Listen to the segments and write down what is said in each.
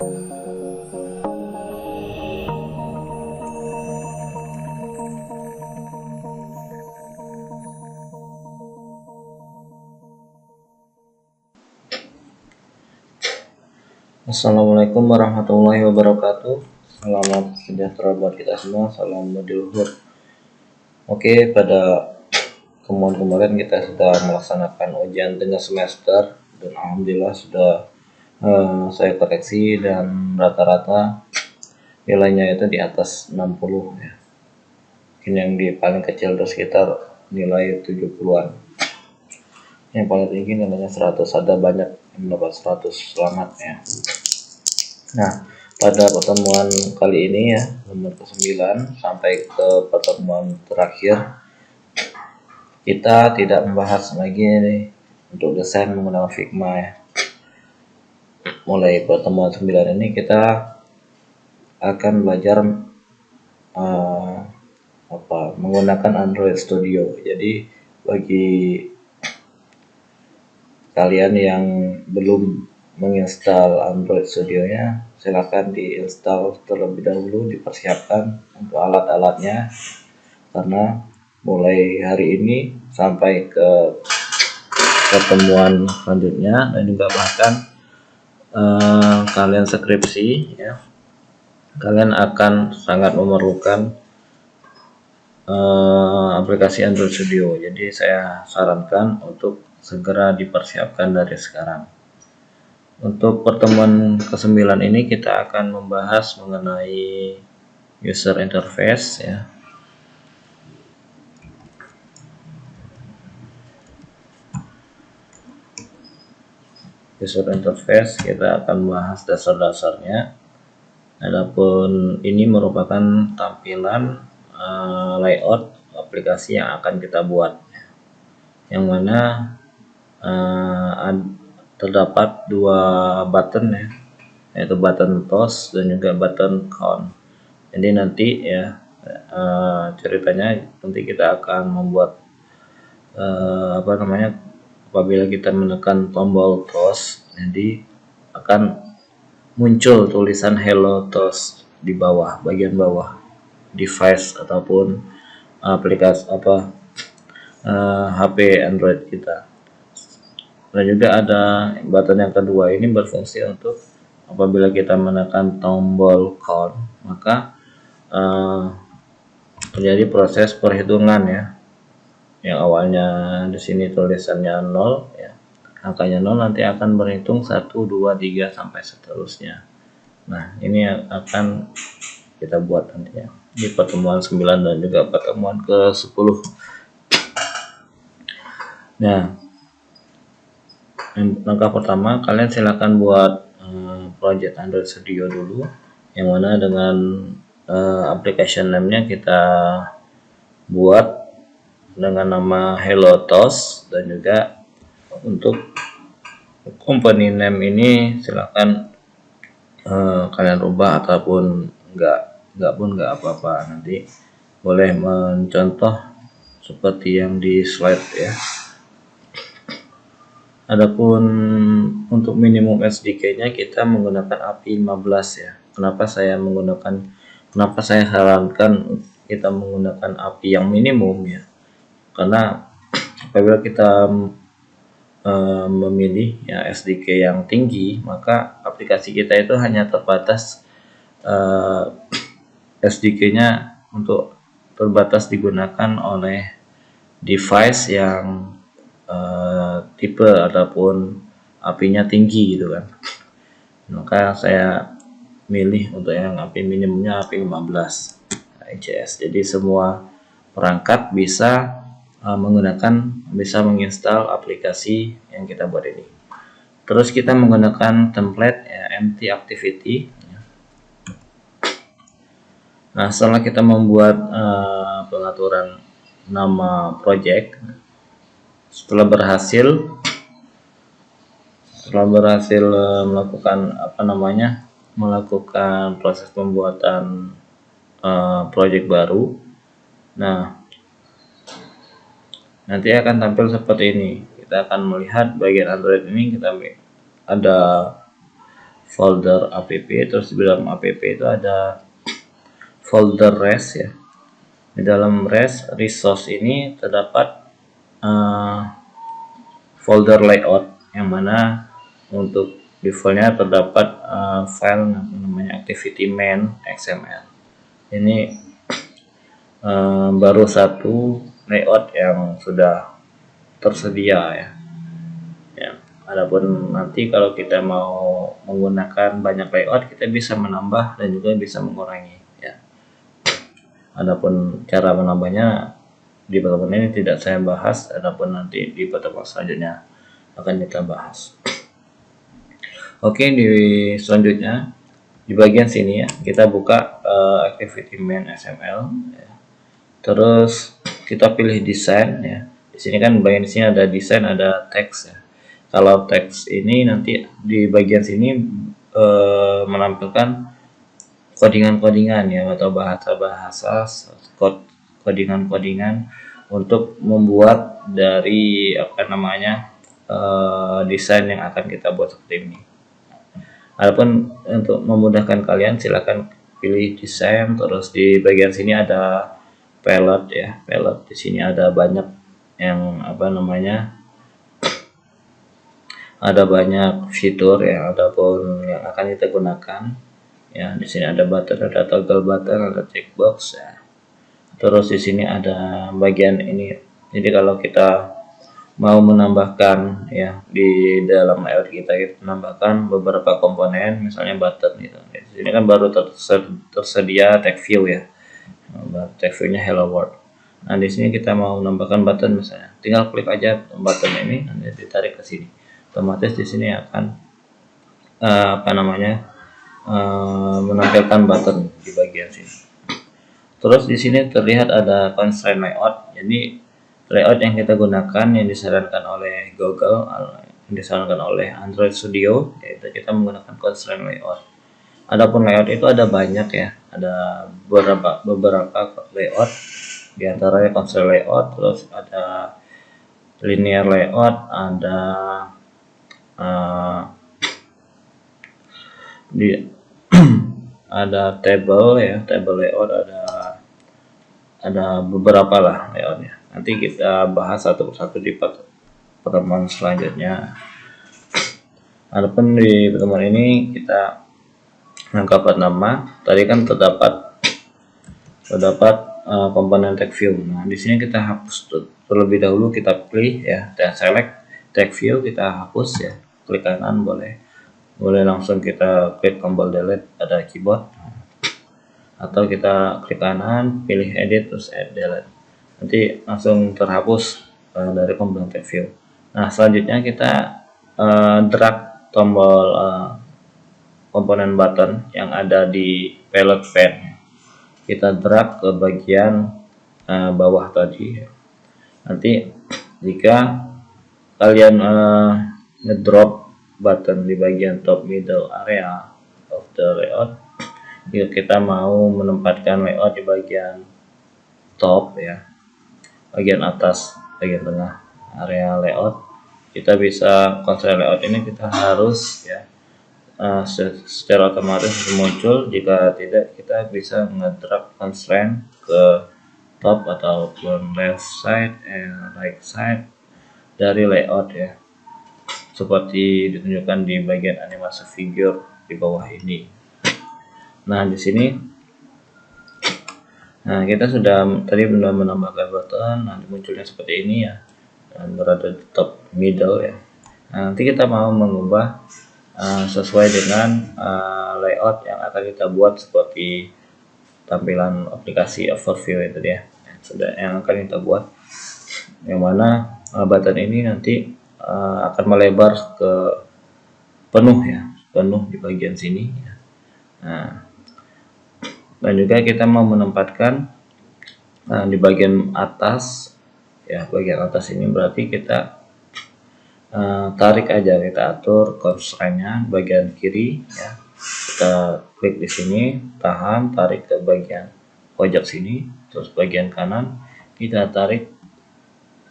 Assalamualaikum warahmatullahi wabarakatuh. Selamat sejahtera buat kita semua. Salam leluhur. Oke, pada kemarin kita sudah melaksanakan ujian tengah semester dan alhamdulillah sudah saya koreksi dan rata-rata nilainya itu di atas 60 ya. Mungkin yang di paling kecil itu sekitar nilai 70-an. Yang paling tinggi nilainya 100, ada banyak yang mendapat 100, selamat ya. Nah, pada pertemuan kali ini ya, nomor ke-9 sampai ke pertemuan terakhir, kita tidak membahas lagi nih untuk desain menggunakan Figma ya. Mulai pertemuan 9 ini kita akan belajar menggunakan Android Studio. Jadi bagi kalian yang belum menginstal Android Studio-nya, silakan diinstal terlebih dahulu, dipersiapkan untuk alat-alatnya, karena mulai hari ini sampai ke pertemuan selanjutnya dan juga bahkan kalian skripsi ya, kalian akan sangat memerlukan aplikasi Android Studio. Jadi saya sarankan untuk segera dipersiapkan dari sekarang. Untuk pertemuan ke-9 ini kita akan membahas mengenai user interface ya. User interface kita akan bahas dasar-dasarnya. Adapun ini merupakan tampilan layout aplikasi yang akan kita buat, yang mana terdapat dua button ya, yaitu button toast dan juga button count. Jadi nanti ya ceritanya nanti kita akan membuat apabila kita menekan tombol toast, jadi akan muncul tulisan hello toast di bawah, bagian bawah device ataupun aplikasi HP Android kita. Dan juga ada button yang kedua, ini berfungsi untuk apabila kita menekan tombol count, maka terjadi proses perhitungan ya. Yang awalnya di sini tulisannya 0 ya, angkanya 0 nanti akan berhitung 1, 2, 3 sampai seterusnya. Nah, ini akan kita buat nantinya di pertemuan 9 dan juga pertemuan ke-10. Nah, langkah pertama, kalian silakan buat project Android Studio dulu, yang mana dengan application name-nya kita buat dengan nama Hello Toast, dan juga untuk company name ini silakan kalian rubah ataupun enggak pun enggak apa-apa, nanti boleh mencontoh seperti yang di slide ya. Adapun untuk minimum SDK-nya kita menggunakan API 15 ya. Kenapa saya sarankan kita menggunakan API yang minimum ya? Karena apabila kita memilih ya SDK yang tinggi, maka aplikasi kita itu hanya terbatas SDK-nya untuk terbatas digunakan oleh device yang tipe ataupun API-nya tinggi gitu kan. Maka saya milih untuk yang API minimumnya API 15 ICS. Jadi semua perangkat bisa bisa menginstal aplikasi yang kita buat ini. Terus kita menggunakan template ya, empty activity. Nah, setelah kita membuat pengaturan nama project, setelah berhasil melakukan proses pembuatan project baru, nah nanti akan tampil seperti ini. Kita akan melihat bagian Android ini, kita ada folder app, terus di dalam app itu ada folder res ya. Di dalam resource ini terdapat folder layout, yang mana untuk defaultnya terdapat file namanya activity main XML. Ini baru satu layout yang sudah tersedia ya. Adapun nanti kalau kita mau menggunakan banyak layout, kita bisa menambah dan juga bisa mengurangi ya. Adapun cara menambahnya di pertemuan ini tidak saya bahas, adapun nanti di pertemuan selanjutnya akan kita bahas. Oke, di selanjutnya di bagian sini ya, kita buka activity main XML ya. Terus kita pilih desain ya. Di sini kan bagian sini ada desain, ada teks ya. Kalau teks ini nanti di bagian sini menampilkan codingan-codingan ya, atau bahasa-bahasa codingan-codingan untuk membuat dari desain yang akan kita buat seperti ini. Adapun untuk memudahkan kalian, silakan pilih desain, terus di bagian sini ada palette ya. Palette di sini ada banyak yang ada banyak fitur ya, adapun yang akan kita gunakan ya. Di sini ada button, ada toggle button, ada checkbox ya. Terus di sini ada bagian ini. Jadi kalau kita mau menambahkan ya di dalam layout kita menambahkan beberapa komponen, misalnya button gitu. Di sini kan baru tersedia tag view ya. Tag view-nya hello world. Nah, di sini kita mau menambahkan button misalnya. Tinggal klik aja button ini, nanti ditarik ke sini. Otomatis di sini akan menampilkan button di bagian sini. Terus di sini terlihat ada constraint layout. Jadi layout yang kita gunakan yang disarankan oleh Google, yang disarankan oleh Android Studio, yaitu kita menggunakan constraint layout. Adapun layout itu ada banyak ya, ada beberapa layout, diantaranya constraint layout, terus ada linear layout, ada ada table ya, table layout, ada beberapa lah layoutnya. Nanti kita bahas satu persatu di pertemuan selanjutnya. Adapun di pertemuan ini kita mengangkat nama. Tadi kan terdapat komponen tag view. Nah, di sini kita hapus terlebih dahulu, kita pilih ya, dan select tag view, kita hapus ya. Klik kanan boleh langsung kita klik tombol delete pada keyboard, atau kita klik kanan pilih edit terus add delete, nanti langsung terhapus dari komponen tag view. Nah, selanjutnya kita drag tombol komponen button yang ada di palette pane, kita drag ke bagian bawah tadi. Nanti jika kalian ngedrop button di bagian top middle area of the layout, jika kita mau menempatkan layout di bagian top ya, bagian atas, bagian tengah area layout, kita bisa constraint layout ini kita harus ya secara otomatis muncul. Jika tidak, kita bisa ngedrag constraint ke top ataupun left side and right side dari layout ya, seperti ditunjukkan di bagian animasi figure di bawah ini. Nah, di sini kita sudah menambahkan button. Nah, munculnya seperti ini ya, dan berada di top middle ya. Nah, nanti kita mau mengubah sesuai dengan layout yang akan kita buat, seperti tampilan aplikasi overview itu dia yang akan kita buat, yang mana button ini nanti akan melebar ke penuh di bagian sini ya. Nah, dan juga kita mau menempatkan di bagian atas ya, bagian atas ini berarti kita tarik aja, kita atur constraint-nya bagian kiri ya, kita klik di sini, tahan, tarik ke bagian pojok sini, terus bagian kanan kita tarik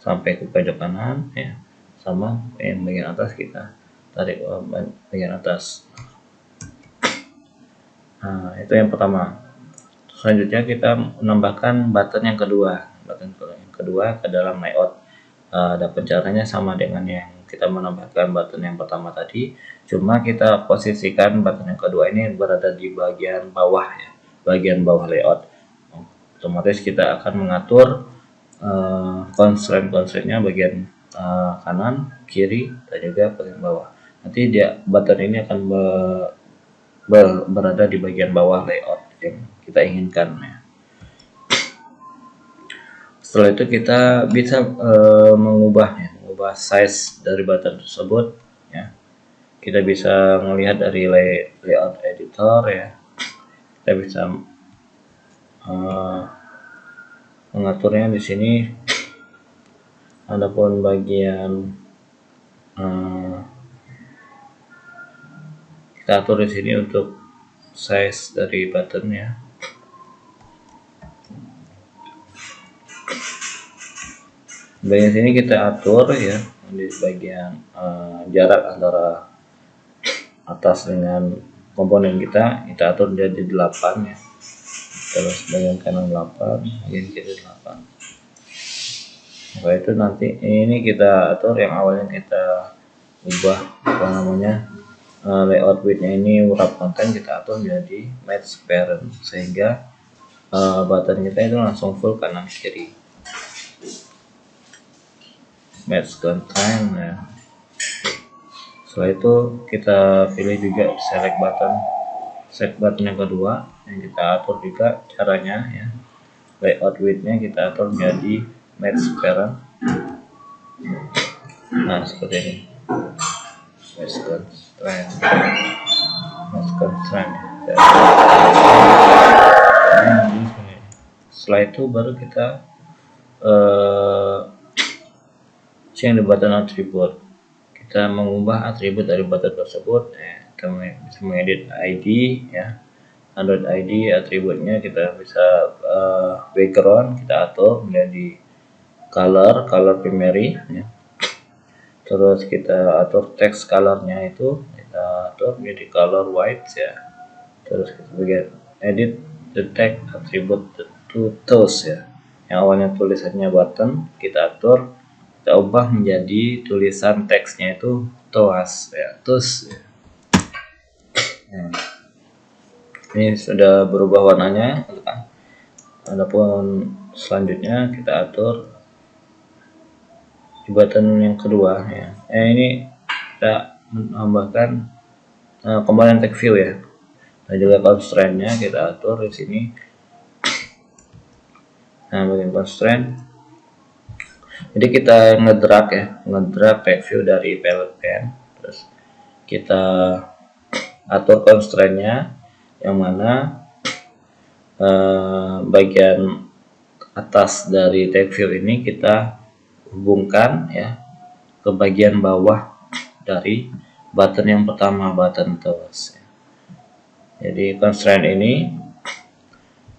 sampai ke pojok kanan ya, sama yang bagian atas kita tarik bagian atas. Nah, itu yang pertama. Selanjutnya kita menambahkan button yang kedua, ke dalam layout. Dapat caranya sama dengan yang kita menambahkan button yang pertama tadi, cuma kita posisikan button yang kedua ini berada di bagian bawah ya, bagian bawah layout. Otomatis kita akan mengatur constraint-constraintnya bagian kanan, kiri, dan juga bagian bawah. Nanti button ini akan berada di bagian bawah layout yang kita inginkan ya. Setelah itu kita bisa mengubah size dari button tersebut ya. Kita bisa melihat dari layout editor ya. Kita bisa mengaturnya di sini. Adapun bagian kita atur di sini untuk size dari button ya. Bagian sini kita atur ya di bagian jarak antara atas dengan komponen kita atur jadi 8 ya. Terus bagian kanan 8, bagian kiri 8. Nah, itu nanti ini kita atur yang awalnya kita ubah layout widthnya ini wrap content, kita atur jadi match parent sehingga button kita itu langsung full kanan kiri. Match content ya. Setelah itu kita pilih juga select button yang kedua yang kita atur juga caranya ya. Layout widthnya kita atur jadi match parent. Nah, seperti ini. Match constraint ya. Setelah itu baru kita change the button attribute. Kita mengubah atribut dari button tersebut ya. Kita bisa mengedit ID ya. Android ID atributnya kita bisa background kita atur menjadi color primary ya. Terus kita atur text colornya itu kita atur menjadi color white ya. Terus kita bagian edit the text attribute to toast ya. Yang awalnya tulisannya button kita atur, kita ubah menjadi tulisan teksnya itu toast ya, toast ya. Ini sudah berubah warnanya. Adapun selanjutnya kita atur di button yang kedua ya. Ini kita menambahkan komponen text view ya. Dan juga constraint-nya kita atur di sini. Nah, bagian constraint. Jadi kita ngedrag text view dari palette pen. Terus kita atur constraint-nya yang mana bagian atas dari text view ini kita hubungkan ya ke bagian bawah dari button yang pertama, button toast ya. Jadi constraint ini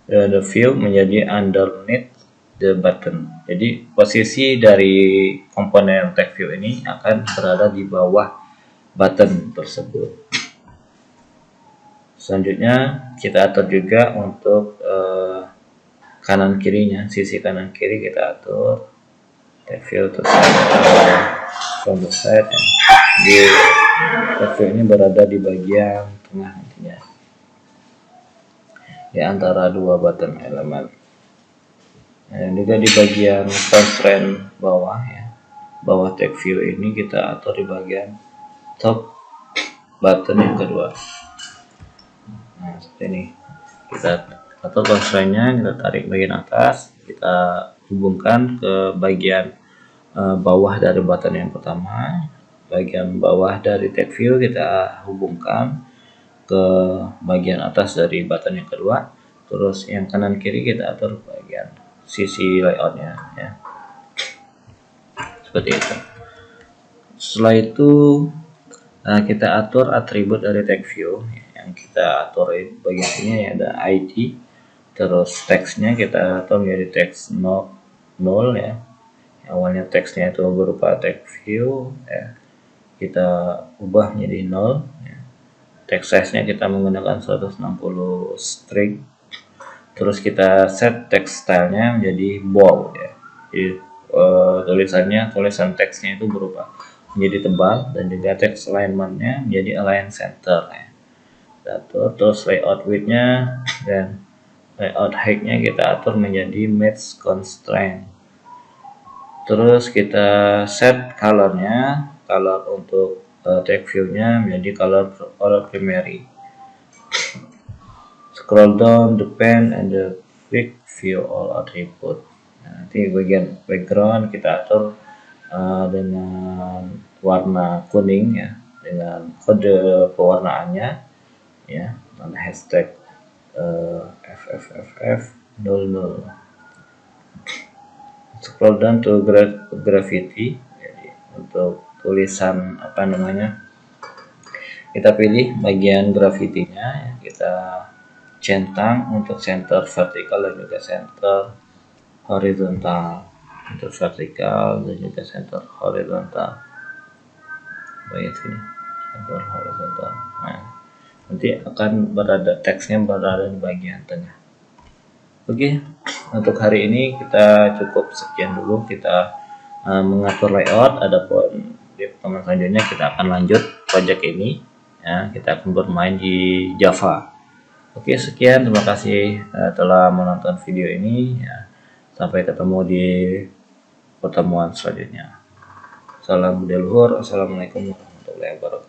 the view menjadi underneath the button. Jadi posisi dari komponen text view ini akan berada di bawah button tersebut. Selanjutnya kita atur juga untuk kanan kirinya, sisi kanan kiri kita atur text view to from the side ya. Di text view ini berada di bagian tengah nantinya, di antara dua button elemen. Dan juga di bagian constraint bawah ya, bawah text view ini kita atur di bagian top button yang kedua. Nah, seperti ini kita atur constraint-nya, kita tarik bagian atas, kita hubungkan ke bagian bawah dari button yang pertama, bagian bawah dari text view kita hubungkan ke bagian atas dari button yang kedua, terus yang kanan kiri kita atur bagian sisi layoutnya ya, seperti itu. Setelah itu kita atur atribut dari text view. Yang kita atur bagian sini ada ID, terus teksnya kita atur menjadi text null ya. Yang awalnya teksnya itu berupa text view ya, kita ubah menjadi null ya. text size-nya kita menggunakan 160 string. Terus kita set text style-nya menjadi bold ya. Jadi tulisan teksnya itu berubah menjadi tebal, dan juga text alignment-nya menjadi align center ya. Terus layout width-nya dan layout height-nya kita atur menjadi match constraint. Terus kita set color-nya, color untuk text view-nya menjadi color primary. Scroll down the pen and the quick view all attribute. Nah, nanti bagian background kita atur dengan warna kuning ya, dengan kode pewarnaannya ya, dan hashtag FFFF00. Scroll down to graffiti. Jadi untuk tulisan apa namanya, kita pilih bagian grafitinya ya, kita centang untuk center vertikal dan juga center horizontal, untuk vertikal dan juga center horizontal. Baik sini center horizontal. Nah, nanti akan berada teksnya berada di bagian tengah. Oke, untuk hari ini kita cukup sekian dulu, kita mengatur layout. Adapun di pertemuan selanjutnya kita akan lanjut project ini ya, kita akan bermain di Java. Oke, sekian, terima kasih telah menonton video ini ya. Sampai ketemu di pertemuan selanjutnya. Salam budaya luhur. Assalamualaikum warahmatullahi wabarakatuh.